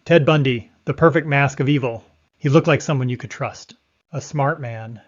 Ted Bundy, the perfect mask of evil. He looked like someone you could trust. A smart man,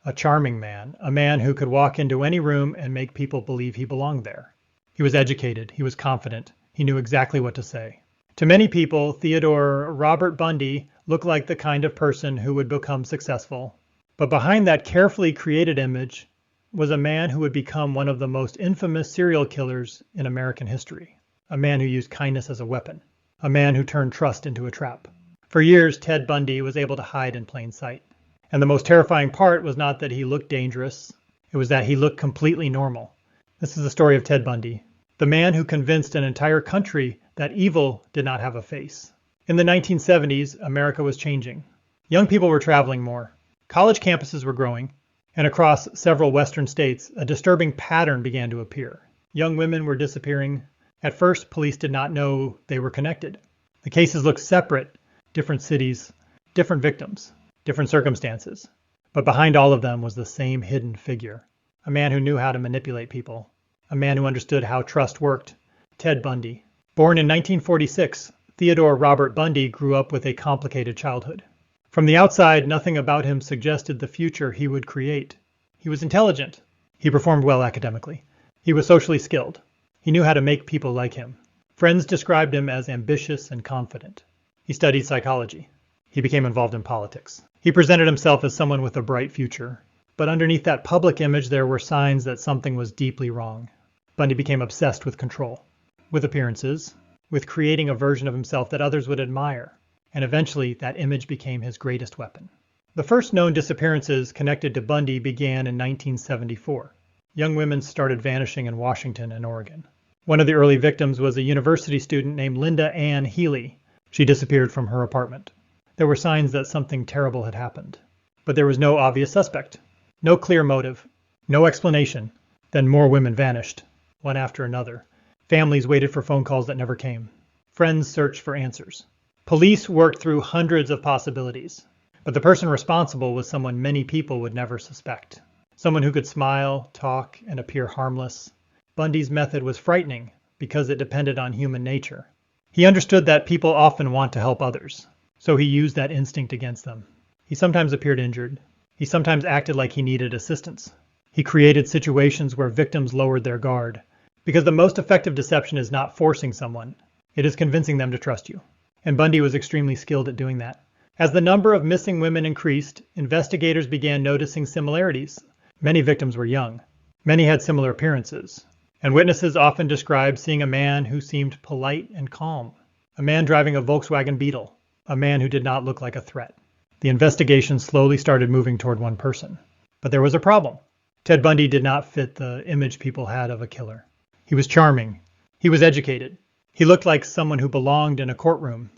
a charming man, a man who could walk into any room and make people believe he belonged there. He was educated, he was confident, he knew exactly what to say. To many people, Theodore Robert Bundy looked like the kind of person who would become successful. But behind that carefully created image was a man who would become one of the most infamous serial killers in American history. A man who used kindness as a weapon. A man who turned trust into a trap. For years, Ted Bundy was able to hide in plain sight. And the most terrifying part was not that he looked dangerous, it was that he looked completely normal. This is the story of Ted Bundy, the man who convinced an entire country that evil did not have a face. In the 1970s, America was changing. Young people were traveling more. College campuses were growing. And across several Western states, a disturbing pattern began to appear. Young women were disappearing. At first, police did not know they were connected. The cases looked separate, different cities, different victims, different circumstances. But behind all of them was the same hidden figure. A man who knew how to manipulate people. A man who understood how trust worked. Ted Bundy. Born in 1946, Theodore Robert Bundy grew up with a complicated childhood. From the outside, nothing about him suggested the future he would create. He was intelligent. He performed well academically. He was socially skilled. He knew how to make people like him. Friends described him as ambitious and confident. He studied psychology. He became involved in politics. He presented himself as someone with a bright future. But underneath that public image, there were signs that something was deeply wrong. Bundy became obsessed with control, with appearances, with creating a version of himself that others would admire. And eventually, that image became his greatest weapon. The first known disappearances connected to Bundy began in 1974. Young women started vanishing in Washington and Oregon. One of the early victims was a university student named Linda Ann Healy. She disappeared from her apartment. There were signs that something terrible had happened. But there was no obvious suspect, no clear motive, no explanation. Then more women vanished, one after another. Families waited for phone calls that never came. Friends searched for answers. Police worked through hundreds of possibilities, but the person responsible was someone many people would never suspect. Someone who could smile, talk, and appear harmless. Bundy's method was frightening because it depended on human nature. He understood that people often want to help others, so he used that instinct against them. He sometimes appeared injured. He sometimes acted like he needed assistance. He created situations where victims lowered their guard, because the most effective deception is not forcing someone, it is convincing them to trust you. And Bundy was extremely skilled at doing that. As the number of missing women increased, investigators began noticing similarities. Many victims were young. Many had similar appearances. And witnesses often described seeing a man who seemed polite and calm. A man driving a Volkswagen Beetle. A man who did not look like a threat. The investigation slowly started moving toward one person. But there was a problem. Ted Bundy did not fit the image people had of a killer. He was charming. He was educated. He looked like someone who belonged in a courtroom,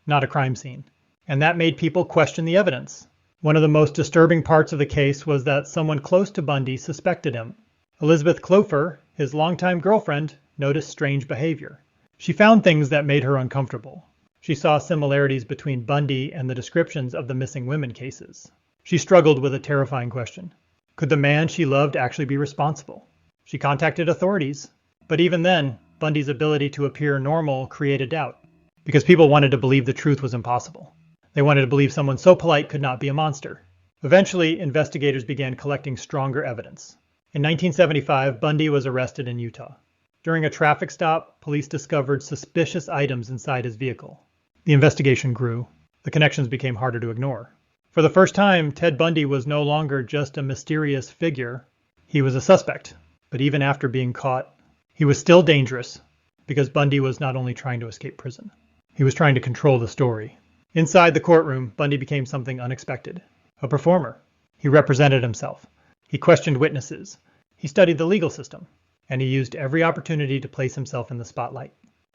not a crime scene. And that made people question the evidence. One of the most disturbing parts of the case was that someone close to Bundy suspected him. Elizabeth Clofer, his longtime girlfriend, noticed strange behavior. She found things that made her uncomfortable. She saw similarities between Bundy and the descriptions of the missing women cases. She struggled with a terrifying question. Could the man she loved actually be responsible? She contacted authorities. But even then, Bundy's ability to appear normal created doubt, because people wanted to believe the truth was impossible. They wanted to believe someone so polite could not be a monster. Eventually, investigators began collecting stronger evidence. In 1975, Bundy was arrested in Utah. During a traffic stop, police discovered suspicious items inside his vehicle. The investigation grew. The connections became harder to ignore. For the first time, Ted Bundy was no longer just a mysterious figure. He was a suspect. But even after being caught, he was still dangerous, because Bundy was not only trying to escape prison. He was trying to control the story. Inside the courtroom, Bundy became something unexpected. A performer. He represented himself. He questioned witnesses. He studied the legal system. And he used every opportunity to place himself in the spotlight.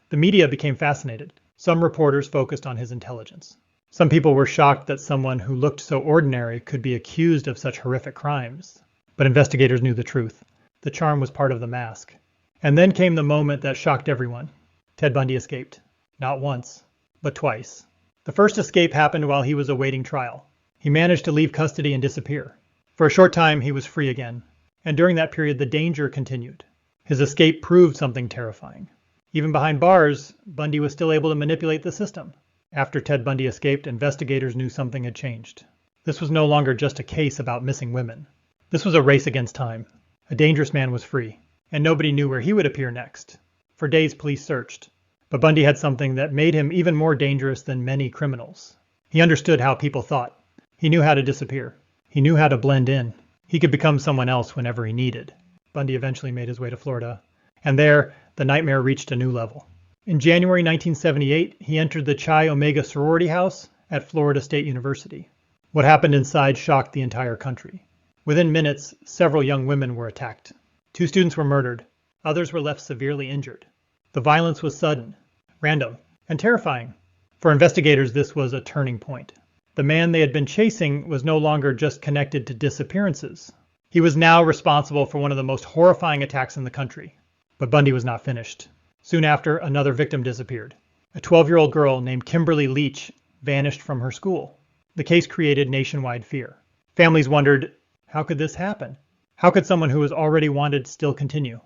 The media became fascinated. Some reporters focused on his intelligence. Some people were shocked that someone who looked so ordinary could be accused of such horrific crimes. But investigators knew the truth. The charm was part of the mask. And then came the moment that shocked everyone. Ted Bundy escaped. Not once, but twice. The first escape happened while he was awaiting trial. He managed to leave custody and disappear. For a short time, he was free again. And during that period, the danger continued. His escape proved something terrifying. Even behind bars, Bundy was still able to manipulate the system. After Ted Bundy escaped, investigators knew something had changed. This was no longer just a case about missing women. This was a race against time. A dangerous man was free, and nobody knew where he would appear next. For days, police searched. But Bundy had something that made him even more dangerous than many criminals. He understood how people thought. He knew how to disappear. He knew how to blend in. He could become someone else whenever he needed. Bundy eventually made his way to Florida, and there, the nightmare reached a new level. In January 1978, he entered the Chi Omega sorority house at Florida State University. What happened inside shocked the entire country. Within minutes, several young women were attacked. 2 students were murdered. Others were left severely injured. The violence was sudden, random, and terrifying. For investigators, this was a turning point. The man they had been chasing was no longer just connected to disappearances. He was now responsible for one of the most horrifying attacks in the country. But Bundy was not finished. Soon after, another victim disappeared. A 12-year-old girl named Kimberly Leach vanished from her school. The case created nationwide fear. Families wondered, how could this happen? How could someone who was already wanted still continue?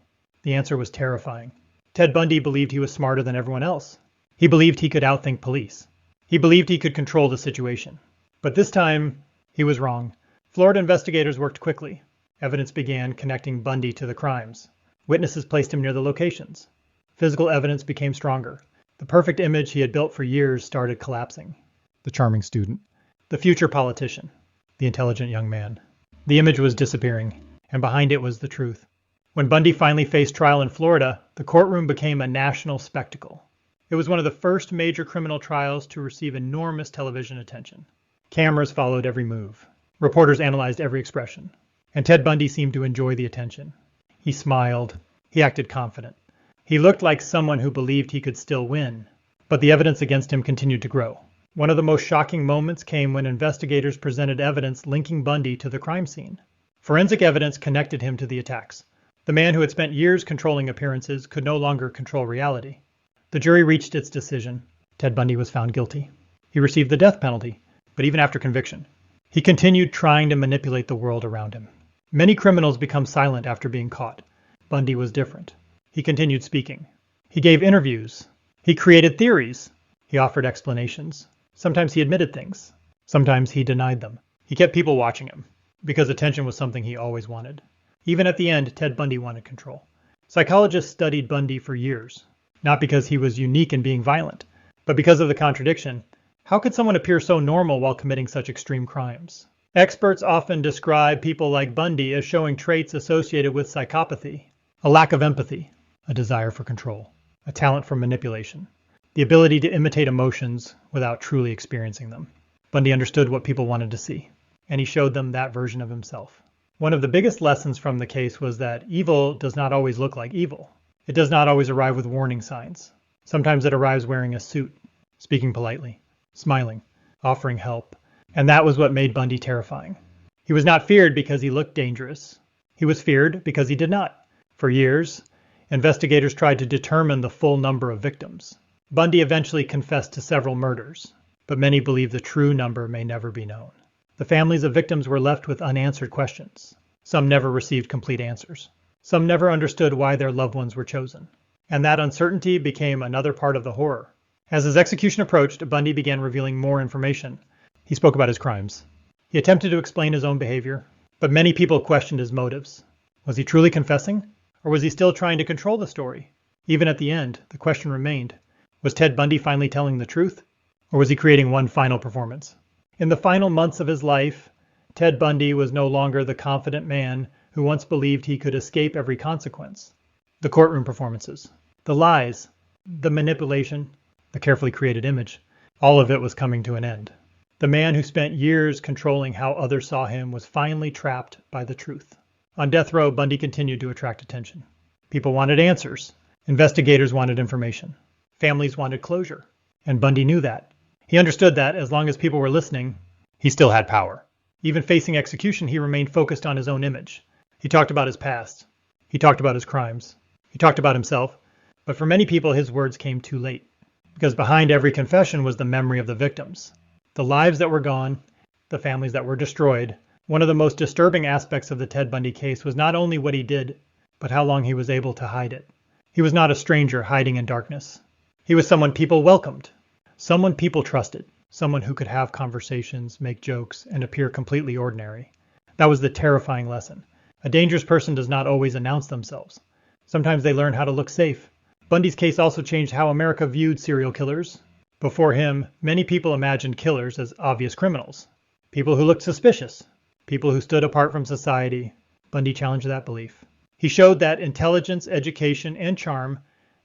The answer was terrifying. Ted Bundy believed he was smarter than everyone else. He believed he could outthink police. He believed he could control the situation. But this time, he was wrong. Florida investigators worked quickly. Evidence began connecting Bundy to the crimes. Witnesses placed him near the locations. Physical evidence became stronger. The perfect image he had built for years started collapsing. The charming student. The future politician. The intelligent young man. The image was disappearing, and behind it was the truth. When Bundy finally faced trial in Florida, the courtroom became a national spectacle. It was one of the first major criminal trials to receive enormous television attention. Cameras followed every move. Reporters analyzed every expression. And Ted Bundy seemed to enjoy the attention. He smiled. He acted confident. He looked like someone who believed he could still win. But the evidence against him continued to grow. One of the most shocking moments came when investigators presented evidence linking Bundy to the crime scene. Forensic evidence connected him to the attacks. The man who had spent years controlling appearances could no longer control reality. The jury reached its decision. Ted Bundy was found guilty. He received the death penalty, but even after conviction, he continued trying to manipulate the world around him. Many criminals become silent after being caught. Bundy was different. He continued speaking. He gave interviews. He created theories. He offered explanations. Sometimes he admitted things. Sometimes he denied them. He kept people watching him, because attention was something he always wanted. Even at the end, Ted Bundy wanted control. Psychologists studied Bundy for years, not because he was unique in being violent, but because of the contradiction. How could someone appear so normal while committing such extreme crimes? Experts often describe people like Bundy as showing traits associated with psychopathy, a lack of empathy, a desire for control, a talent for manipulation, the ability to imitate emotions without truly experiencing them. Bundy understood what people wanted to see, and he showed them that version of himself. One of the biggest lessons from the case was that evil does not always look like evil. It does not always arrive with warning signs. Sometimes it arrives wearing a suit, speaking politely, smiling, offering help. And that was what made Bundy terrifying. He was not feared because he looked dangerous. He was feared because he did not. For years, investigators tried to determine the full number of victims. Bundy eventually confessed to several murders, but many believe the true number may never be known. The families of victims were left with unanswered questions. Some never received complete answers. Some never understood why their loved ones were chosen. And that uncertainty became another part of the horror. As his execution approached, Bundy began revealing more information. He spoke about his crimes. He attempted to explain his own behavior, but many people questioned his motives. Was he truly confessing? Or was he still trying to control the story? Even at the end, the question remained, was Ted Bundy finally telling the truth? Or was he creating one final performance? In the final months of his life, Ted Bundy was no longer the confident man who once believed he could escape every consequence. The courtroom performances, the lies, the manipulation, the carefully created image, all of it was coming to an end. The man who spent years controlling how others saw him was finally trapped by the truth. On death row, Bundy continued to attract attention. People wanted answers. Investigators wanted information. Families wanted closure. And Bundy knew that. He understood that as long as people were listening, he still had power. Even facing execution, he remained focused on his own image. He talked about his past. He talked about his crimes. He talked about himself. But for many people, his words came too late. Because behind every confession was the memory of the victims. The lives that were gone, the families that were destroyed. One of the most disturbing aspects of the Ted Bundy case was not only what he did, but how long he was able to hide it. He was not a stranger hiding in darkness. He was someone people welcomed. Someone people trusted. Someone who could have conversations, make jokes, and appear completely ordinary. That was the terrifying lesson. A dangerous person does not always announce themselves. Sometimes they learn how to look safe. Bundy's case also changed how America viewed serial killers. Before him, many people imagined killers as obvious criminals. People who looked suspicious. People who stood apart from society. Bundy challenged that belief. He showed that intelligence, education, and charm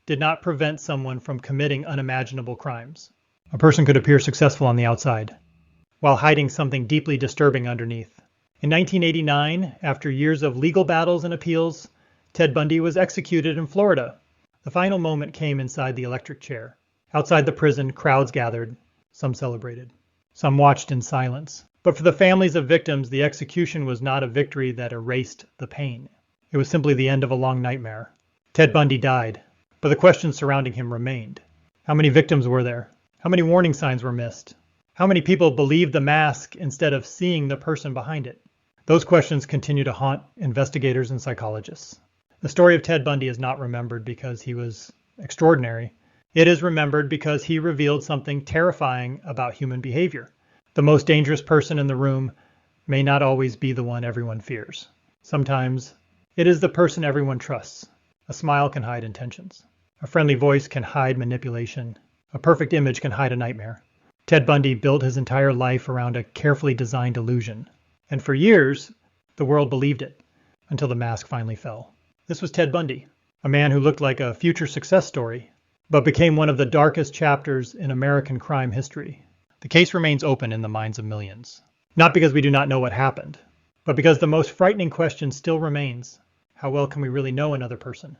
did not prevent someone from committing unimaginable crimes. A person could appear successful on the outside, while hiding something deeply disturbing underneath. In 1989, after years of legal battles and appeals, Ted Bundy was executed in Florida. The final moment came inside the electric chair. Outside the prison, crowds gathered. Some celebrated. Some watched in silence. But for the families of victims, the execution was not a victory that erased the pain. It was simply the end of a long nightmare. Ted Bundy died, but the questions surrounding him remained. How many victims were there? How many warning signs were missed? How many people believed the mask instead of seeing the person behind it? Those questions continue to haunt investigators and psychologists. The story of Ted Bundy is not remembered because he was extraordinary. It is remembered because he revealed something terrifying about human behavior. The most dangerous person in the room may not always be the one everyone fears. Sometimes it is the person everyone trusts. A smile can hide intentions. A friendly voice can hide manipulation. A perfect image can hide a nightmare. Ted Bundy built his entire life around a carefully designed illusion. And for years, the world believed it, until the mask finally fell. This was Ted Bundy, a man who looked like a future success story, but became one of the darkest chapters in American crime history. The case remains open in the minds of millions. Not because we do not know what happened, but because the most frightening question still remains: how well can we really know another person?